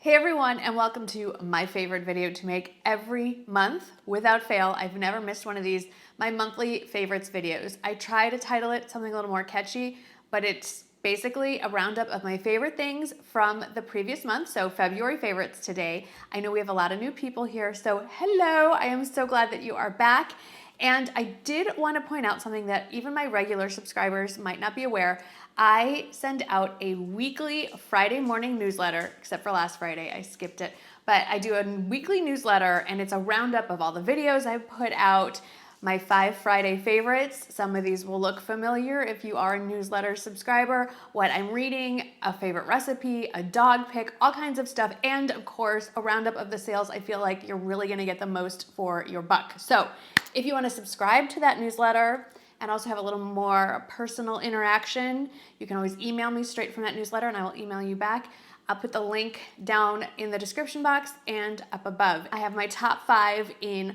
Hey everyone, and welcome to my favorite video to make every month without fail. I've never missed one of these, my monthly favorites videos. I try to title it something a little more catchy, but it's basically a roundup of my favorite things from the previous month, so February favorites today. I know we have a lot of new people here, so hello, I am so glad that you are back. And I did want to point out something that even my regular subscribers might not be aware. I send out a weekly Friday morning newsletter, except for last Friday, I skipped it. But I do a weekly newsletter and it's a roundup of all the videos I've put out, my 5 Friday favorites. Some of these will look familiar if you are a newsletter subscriber, what I'm reading, a favorite recipe, a dog pick, all kinds of stuff. And of course, a roundup of the sales I feel like you're really gonna get the most for your buck. So if you wanna subscribe to that newsletter, and also have a little more personal interaction, you can always email me straight from that newsletter and I will email you back. I'll put the link down in the description box and up above. I have my top 5 in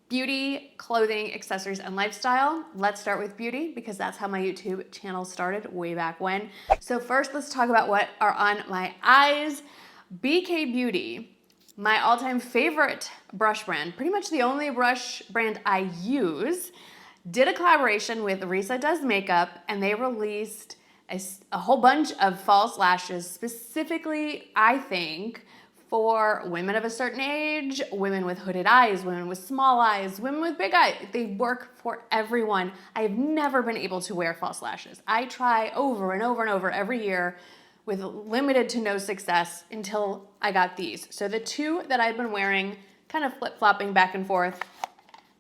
beauty, clothing, accessories, and lifestyle. Let's start with beauty because that's how my YouTube channel started way back when. So first, let's talk about what are on my eyes. BK Beauty, my all-time favorite brush brand, pretty much the only brush brand I use, did a collaboration with Risa Does Makeup, and they released a whole bunch of false lashes, specifically, I think, for women of a certain age, women with hooded eyes, women with small eyes, women with big eyes. They work for everyone. I have never been able to wear false lashes. I try over and over and over every year with limited to no success until I got these. So the 2 that I've been wearing, kind of flip-flopping back and forth,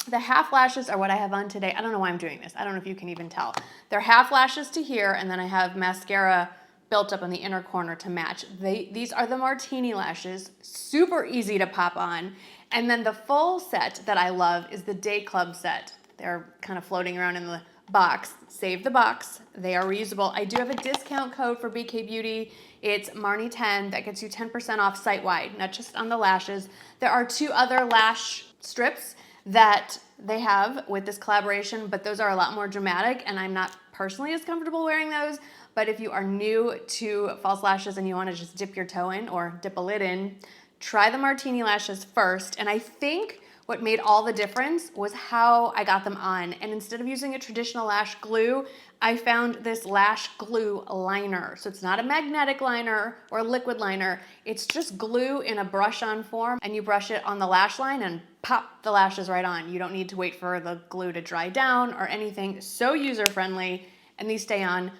the half lashes are what I have on today. I don't know why I'm doing this. I don't know if you can even tell. They're half lashes to here, and then I have mascara built up in the inner corner to match. These are the martini lashes, super easy to pop on. And then the full set that I love is the Day Club set. They're kind of floating around in the box. Save the box. They are reusable. I do have a discount code for BK Beauty. It's Marnie10. That gets you 10% off site-wide, not just on the lashes. There are 2 other lash strips that they have with this collaboration, but those are a lot more dramatic and I'm not personally as comfortable wearing those. But if you are new to false lashes and you want to just dip your toe in or dip a lid in, try the martini lashes first. And I think what made all the difference was how I got them on. And instead of using a traditional lash glue, I found this lash glue liner. So it's not a magnetic liner or a liquid liner. It's just glue in a brush-on form, and you brush it on the lash line and pop the lashes right on. You don't need to wait for the glue to dry down or anything. So user-friendly, and these stay on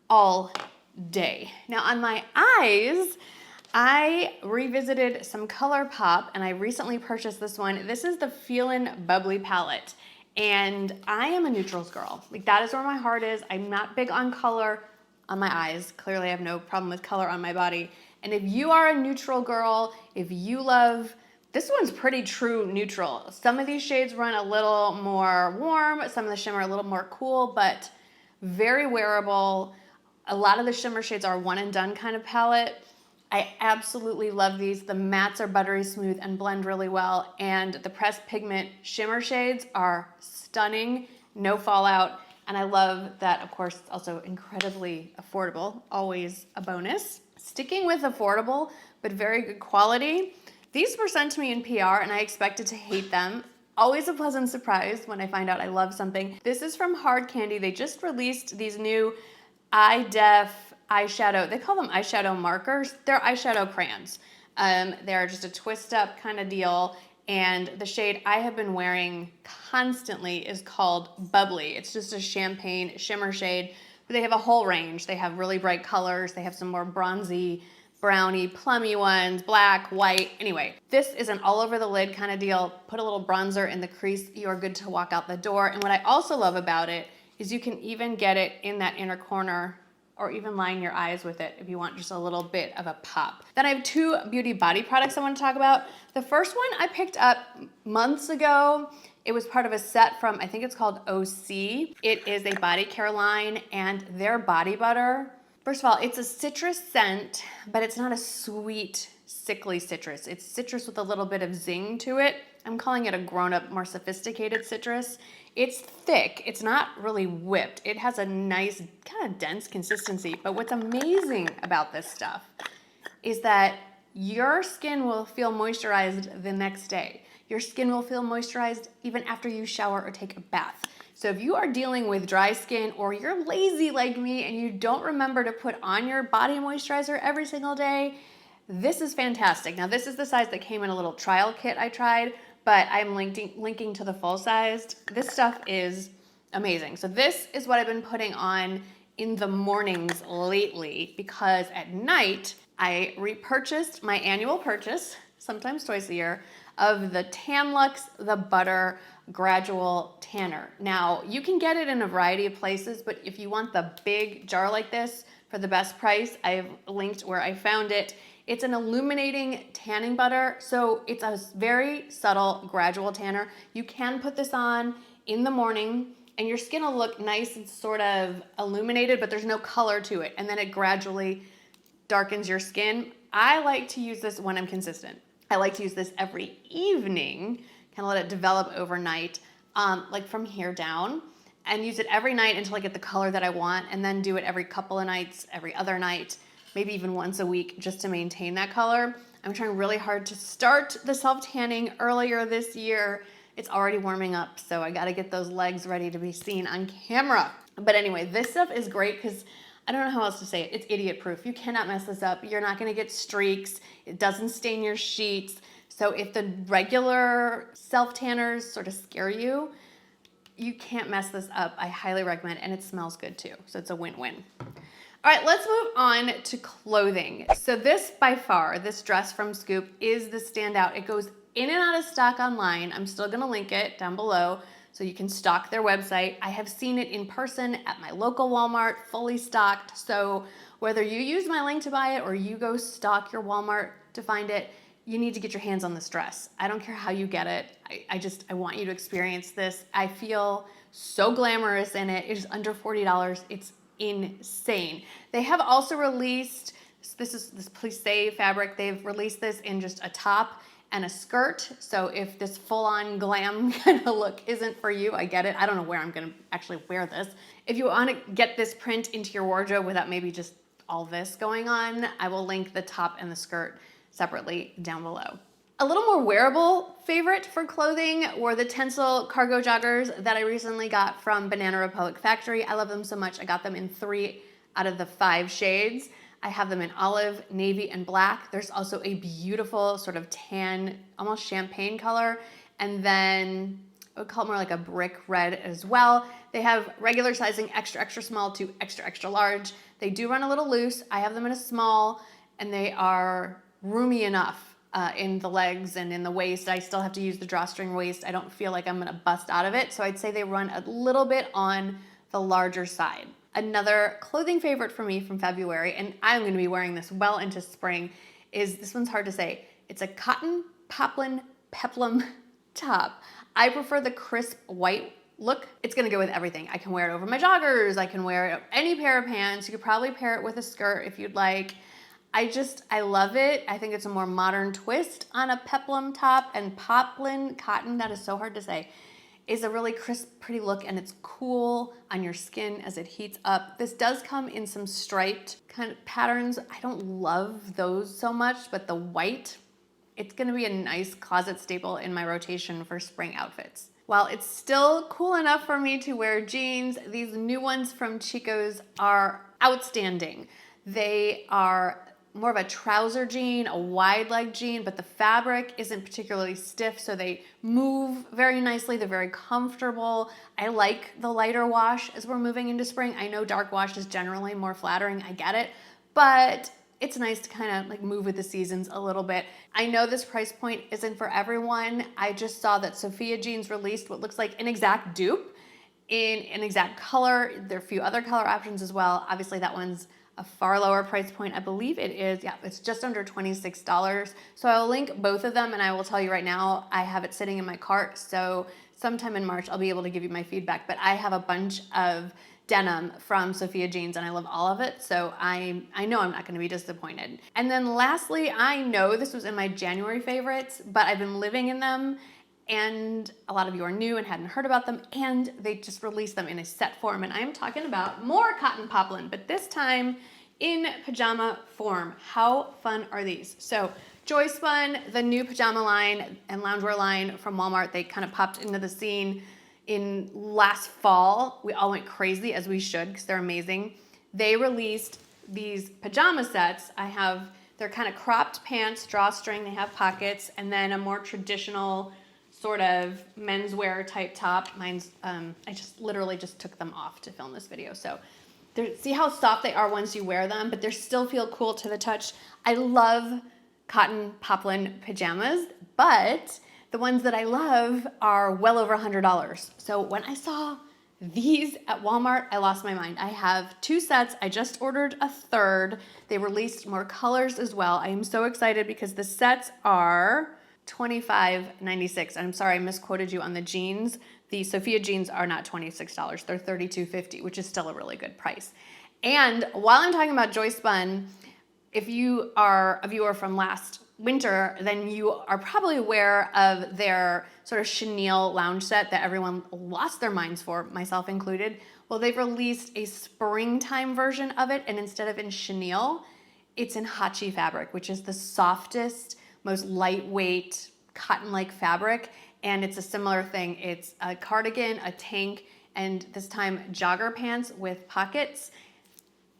all day. Now on my eyes, I revisited some ColourPop and I recently purchased this one. This is the Feelin' Bubbly palette. And I am a neutrals girl. Like, that is where my heart is. I'm not big on color on my eyes. Clearly I have no problem with color on my body. And if you are a neutral girl, if you love, this one's pretty true neutral. Some of these shades run a little more warm, some of the shimmer a little more cool, but very wearable. A lot of the shimmer shades are one and done kind of palette. I absolutely love these. The mattes are buttery smooth and blend really well. And the pressed pigment shimmer shades are stunning, no fallout. And I love that, of course, it's also incredibly affordable, always a bonus. Sticking with affordable, but very good quality. These were sent to me in PR and I expected to hate them. Always a pleasant surprise when I find out I love something. This is from Hard Candy. They just released these new eyeshadow, they call them eyeshadow markers. They're eyeshadow crayons. They're just a twist up kind of deal. And the shade I have been wearing constantly is called Bubbly. It's just a champagne shimmer shade, but they have a whole range. They have really bright colors. They have some more bronzy, browny, plummy ones, black, white. Anyway, this is an all over the lid kind of deal. Put a little bronzer in the crease. You are good to walk out the door. And what I also love about it is you can even get it in that inner corner or even line your eyes with it if you want just a little bit of a pop. Then I have 2 beauty body products I want to talk about. The first one I picked up months ago. It was part of a set from, I think it's called OC. It is a body care line, and their body butter, first of all, it's a citrus scent, but it's not a sweet, sickly citrus. It's citrus with a little bit of zing to it. I'm calling it a grown-up, more sophisticated citrus. It's thick, it's not really whipped. It has a nice, kind of dense consistency, but what's amazing about this stuff is that your skin will feel moisturized the next day. Your skin will feel moisturized even after you shower or take a bath. So if you are dealing with dry skin or you're lazy like me and you don't remember to put on your body moisturizer every single day, this is fantastic. Now this is the size that came in a little trial kit I tried, but I'm linking to the full size. This stuff is amazing. So this is what I've been putting on in the mornings lately, because at night I repurchased my annual purchase, sometimes twice a year, of the Tan-Luxe The Butter Gradual Tanner. Now you can get it in a variety of places, but if you want the big jar like this for the best price, I've linked where I found it. It's an illuminating tanning butter, so it's a very subtle gradual tanner. You can put this on in the morning and your skin will look nice and sort of illuminated, but there's no color to it, and then it gradually darkens your skin. I like to use this when I'm consistent. I like to use this every evening, kind of let it develop overnight, like from here down, and use it every night until I get the color that I want, and then do it every couple of nights, every other night, maybe even once a week, just to maintain that color. I'm trying really hard to start the self-tanning earlier this year. It's already warming up, so I gotta get those legs ready to be seen on camera. But anyway, this stuff is great because I don't know how else to say it. It's idiot proof. You cannot mess this up. You're not gonna get streaks. It doesn't stain your sheets. So if the regular self-tanners sort of scare you, you can't mess this up. I highly recommend, and it smells good too. So it's a win-win. All right, let's move on to clothing. So this, by far, this dress from Scoop is the standout. It goes in and out of stock online. I'm still gonna link it down below so you can stalk their website. I have seen it in person at my local Walmart, fully stocked. So whether you use my link to buy it or you go stalk your Walmart to find it, you need to get your hands on this dress. I don't care how you get it. I want you to experience this. I feel so glamorous in it. It is under $40. It's insane. They have also released, this is this plissé fabric. They've released this in just a top and a skirt. So if this full-on glam kind of look isn't for you, I get it. I don't know where I'm gonna actually wear this. If you wanna get this print into your wardrobe without maybe just all this going on, I will link the top and the skirt separately down below. A little more wearable favorite for clothing were the Tencel cargo joggers that I recently got from Banana Republic Factory. I love them so much. I got them in 3 out of the 5 shades. I have them in olive, navy, and black. There's also a beautiful sort of tan, almost champagne color, and then I would call it more like a brick red as well. They have regular sizing, extra, extra small to extra, extra large. They do run a little loose. I have them in a small, and they are roomy enough in the legs and in the waist. I still have to use the drawstring waist. I don't feel like I'm gonna bust out of it. So I'd say they run a little bit on the larger side. Another clothing favorite for me from February, and I'm gonna be wearing this well into spring, is, this one's hard to say. It's a cotton poplin peplum top. I prefer the crisp white look. It's gonna go with everything. I can wear it over my joggers. I can wear it any pair of pants. You could probably pair it with a skirt if you'd like. I love it. I think it's a more modern twist on a peplum top, and poplin cotton, that is so hard to say, is a really crisp, pretty look, and it's cool on your skin as it heats up. This does come in some striped kind of patterns. I don't love those so much, but the white, it's gonna be a nice closet staple in my rotation for spring outfits. While it's still cool enough for me to wear jeans, these new ones from Chico's are outstanding. They are more of a trouser jean, a wide leg jean, but the fabric isn't particularly stiff, so they move very nicely. They're very comfortable. I like the lighter wash as we're moving into spring. I know dark wash is generally more flattering, I get it, but it's nice to kind of like move with the seasons a little bit. I know this price point isn't for everyone. I just saw that Sophia Jeans released what looks like an exact dupe in an exact color. There are a few other color options as well. Obviously that one's a far lower price point. I believe it is, yeah, it's just under $26. So I'll link both of them, and I will tell you right now, I have it sitting in my cart, so sometime in March I'll be able to give you my feedback, but I have a bunch of denim from Sophia Jeans and I love all of it, so I know I'm not gonna be disappointed. And then lastly, I know this was in my January favorites, but I've been living in them, and a lot of you are new and hadn't heard about them, and they just released them in a set form, and I'm talking about more cotton poplin, but this time in pajama form. How fun are these? So Joyspun, the new pajama line and loungewear line from Walmart, they kind of popped into the scene in last fall. We all went crazy, as we should, because they're amazing. They released these pajama sets. They're kind of cropped pants, drawstring, they have pockets, and then a more traditional sort of menswear type top. Mine's, I literally just took them off to film this video. So see how soft they are once you wear them, but they still feel cool to the touch. I love cotton poplin pajamas, but the ones that I love are well over $100. So when I saw these at Walmart, I lost my mind. I have 2 sets. I just ordered a 3rd. They released more colors as well. I am so excited because the sets are $25.96. I'm sorry, I misquoted you on the jeans. The Sophia jeans are not $26. They're $32.50, which is still a really good price. And while I'm talking about Joyspun, if you are a viewer from last winter, then you are probably aware of their sort of chenille lounge set that everyone lost their minds for, myself included. Well, they've released a springtime version of it, and instead of in chenille, it's in hachi fabric, which is the softest, most lightweight cotton-like fabric, and it's a similar thing. It's a cardigan, a tank, and this time jogger pants with pockets.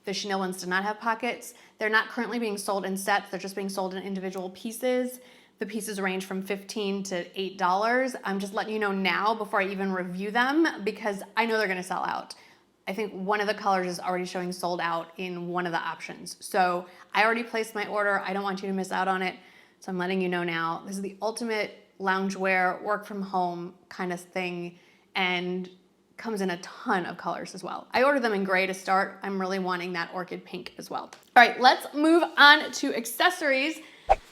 The chenille ones do not have pockets. They're not currently being sold in sets. They're just being sold in individual pieces. The pieces range from $15 to $8. I'm just letting you know now before I even review them because I know they're gonna sell out. I think one of the colors is already showing sold out in one of the options. So I already placed my order. I don't want you to miss out on it. So I'm letting you know now. This is the ultimate loungewear, work from home kind of thing, and comes in a ton of colors as well. I ordered them in gray to start. I'm really wanting that orchid pink as well. All right, let's move on to accessories.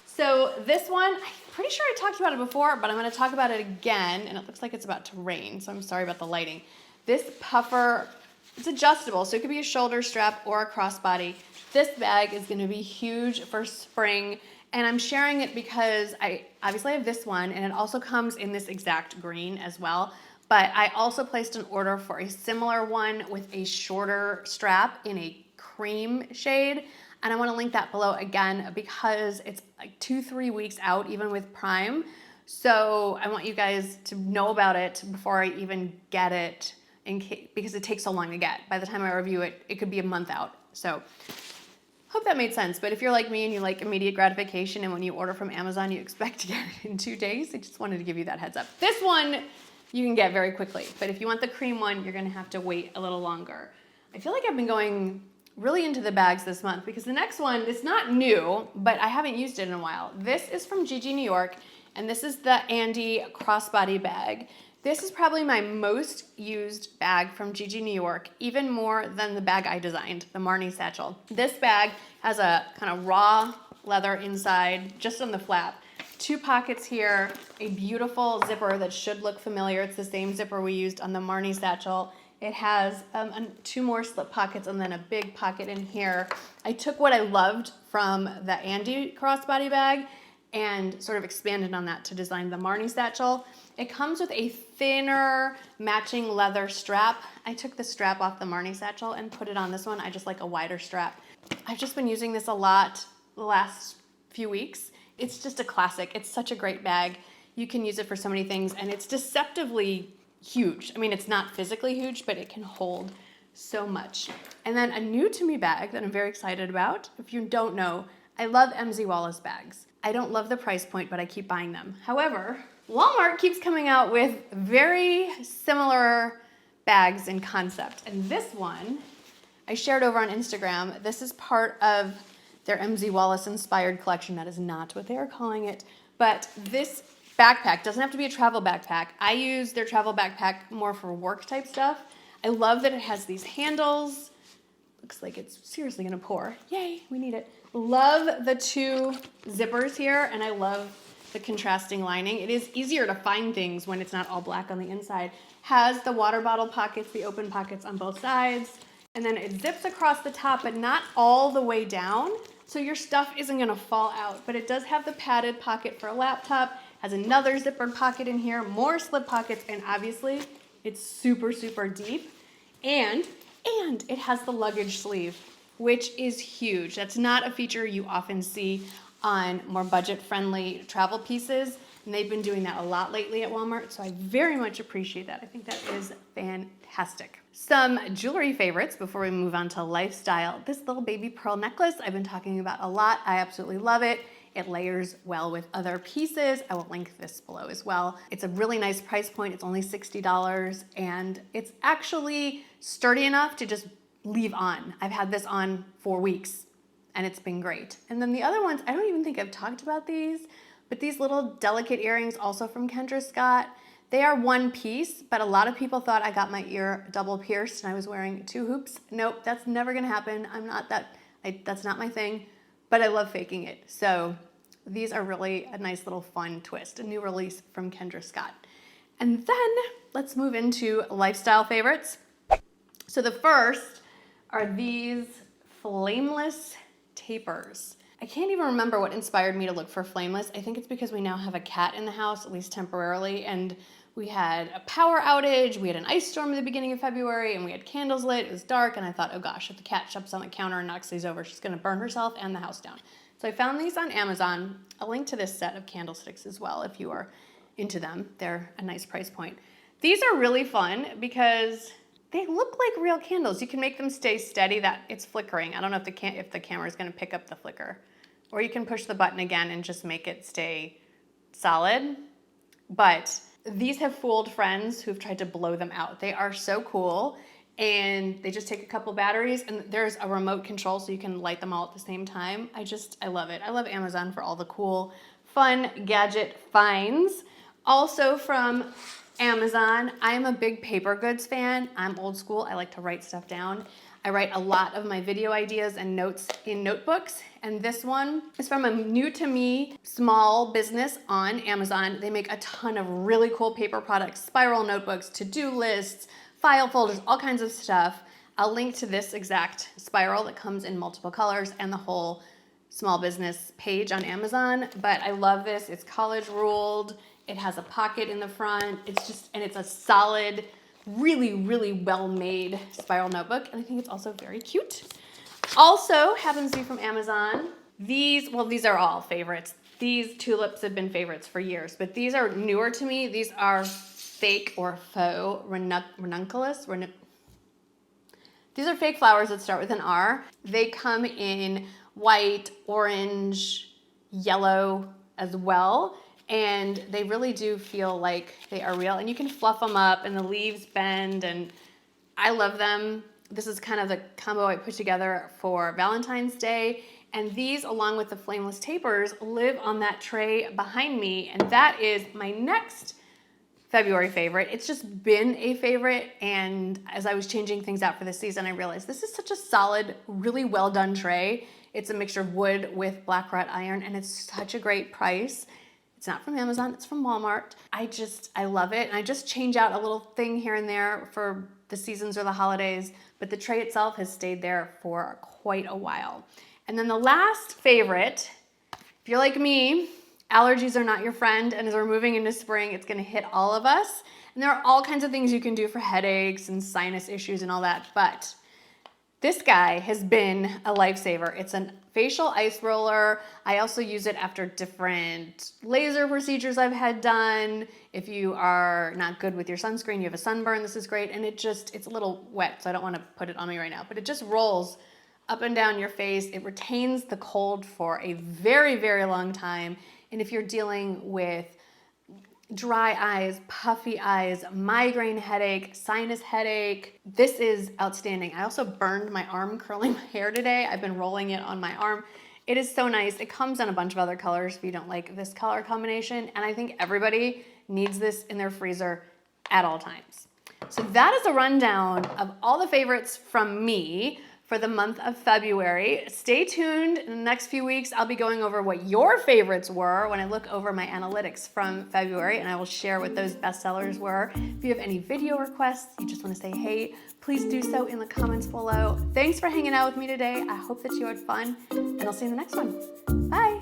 So this one, I'm pretty sure I talked about it before, but I'm gonna talk about it again, and it looks like it's about to rain, so I'm sorry about the lighting. This puffer, it's adjustable, so it could be a shoulder strap or a crossbody. This bag is gonna be huge for spring, and I'm sharing it because I obviously have this one, and it also comes in this exact green as well. But I also placed an order for a similar one with a shorter strap in a cream shade. And I want to link that below again because it's like 2-3 weeks out, even with Prime. So I want you guys to know about it before I even get it, because it takes so long to get. By the time I review it, it could be a month out. So hope that made sense. But if you're like me and you like immediate gratification, and when you order from Amazon, you expect to get it in 2 days, I just wanted to give you that heads up. This one you can get very quickly, but if you want the cream one, you're gonna have to wait a little longer. I feel like I've been going really into the bags this month because the next one is not new, but I haven't used it in a while. This is from Gigi New York, and this is the Andy crossbody bag. This is probably my most used bag from Gigi New York, even more than the bag I designed, the Marnie satchel. This bag has a kind of raw leather inside, just on the flap. 2 pockets here, a beautiful zipper that should look familiar. It's the same zipper we used on the Marnie satchel. It has 2 more slip pockets and then a big pocket in here. I took what I loved from the Andy crossbody bag and sort of expanded on that to design the Marnie satchel. It comes with a thinner matching leather strap. I took the strap off the Marnie satchel and put it on this one. I just like a wider strap. I've just been using this a lot the last few weeks. It's just a classic. It's such a great bag. You can use it for so many things, and it's deceptively huge. I mean, it's not physically huge, but it can hold so much. And then a new to me bag that I'm very excited about. If you don't know, I love MZ Wallace bags. I don't love the price point, but I keep buying them. However, Walmart keeps coming out with very similar bags in concept. And this one, I shared over on Instagram. This is part of their MZ Wallace inspired collection. That is not what they are calling it. But this backpack doesn't have to be a travel backpack. I use their travel backpack more for work type stuff. I love that it has these handles. Looks like it's seriously gonna pour. Yay, we need it. Love the 2 zippers here, and I love the contrasting lining. It is easier to find things when it's not all black on the inside. Has the water bottle pockets, the open pockets on both sides, and then it zips across the top, but not all the way down. So your stuff isn't gonna fall out, but it does have the padded pocket for a laptop, has another zippered pocket in here, more slip pockets, and obviously it's super, super deep. And it has the luggage sleeve. which is huge. That's not a feature you often see on more budget-friendly travel pieces, and they've been doing that a lot lately at Walmart, so I very much appreciate that. I think that is fantastic. Some jewelry favorites before we move on to lifestyle. This little baby pearl necklace I've been talking about a lot. I absolutely love it. It layers well with other pieces. I will link this below as well. It's a really nice price point. It's only $60, and it's actually sturdy enough to just leave on. I've had this on for weeks, and it's been great. And then the other ones, I don't even think I've talked about these, but these little delicate earrings, also from Kendra Scott, they are one piece, but a lot of people thought I got my ear double pierced and I was wearing 2 hoops. Nope, that's never gonna happen. I'm not that, that's not my thing, but I love faking it. So these are really a nice little fun twist, a new release from Kendra Scott. And then let's move into lifestyle favorites. So the first are these flameless tapers. I can't even remember what inspired me to look for flameless. I think it's because we now have a cat in the house, at least temporarily, and we had a power outage, we had an ice storm at the beginning of February, and we had candles lit, it was dark, and I thought, oh gosh, if the cat jumps on the counter and knocks these over, she's gonna burn herself and the house down. So I found these on Amazon. I'll link to this set of candlesticks as well if you are into them. They're a nice price point. These are really fun because they look like real candles. You can make them stay steady, that it's flickering. I don't know if the camera is gonna pick up the flicker. Or you can push the button again and just make it stay solid. But these have fooled friends who've tried to blow them out. They are so cool, and they just take a couple batteries, and there's a remote control so you can light them all at the same time. I love it. I love Amazon for all the cool, fun gadget finds. Also from Amazon, I'm a big paper goods fan. I'm old school. I like to write stuff down. I write a lot of my video ideas and notes in notebooks, and this one is from a new to me small business on Amazon. They make a ton of really cool paper products, spiral notebooks, to-do lists, file folders, all kinds of stuff. I'll link to this exact spiral that comes in multiple colors and the whole small business page on Amazon, but I love this. It's college ruled. It has a pocket in the front. And it's a solid, really, really well-made spiral notebook, and I think it's also very cute. Also happens to be from Amazon. These are all favorites. These tulips have been favorites for years, but these are newer to me. These are fake or faux ranunculus. These are fake flowers that start with an R. They come in white, orange, yellow as well. And they really do feel like they are real, and you can fluff them up and the leaves bend, and I love them. This is kind of the combo I put together for Valentine's Day, and these, along with the flameless tapers, live on that tray behind me, and that is my next February favorite. It's just been a favorite, and as I was changing things out for this season, I realized this is such a solid, really well done tray. It's a mixture of wood with black wrought iron, and it's such a great price. It's not from Amazon, it's from Walmart. I love it. And I just change out a little thing here and there for the seasons or the holidays, but the tray itself has stayed there for quite a while. And then the last favorite, if you're like me, allergies are not your friend, and as we're moving into spring, it's gonna hit all of us. And there are all kinds of things you can do for headaches and sinus issues and all that, but this guy has been a lifesaver. It's a facial ice roller. I also use it after different laser procedures I've had done. If you are not good with your sunscreen, you have a sunburn, this is great. And it's a little wet, so I don't want to put it on me right now, but it just rolls up and down your face. It retains the cold for a very, very long time. And if you're dealing with dry eyes, puffy eyes, migraine headache, sinus headache, this is outstanding. I also burned my arm curling my hair today. I've been rolling it on my arm. It is so nice. It comes in a bunch of other colors if you don't like this color combination, and I think everybody needs this in their freezer at all times. So that is a rundown of all the favorites from me for the month of February. Stay tuned. In the next few weeks, I'll be going over what your favorites were when I look over my analytics from February, and I will share what those bestsellers were. If you have any video requests, you just want to say hey, please do so in the comments below. Thanks for hanging out with me today. I hope that you had fun, and I'll see you in the next one. Bye.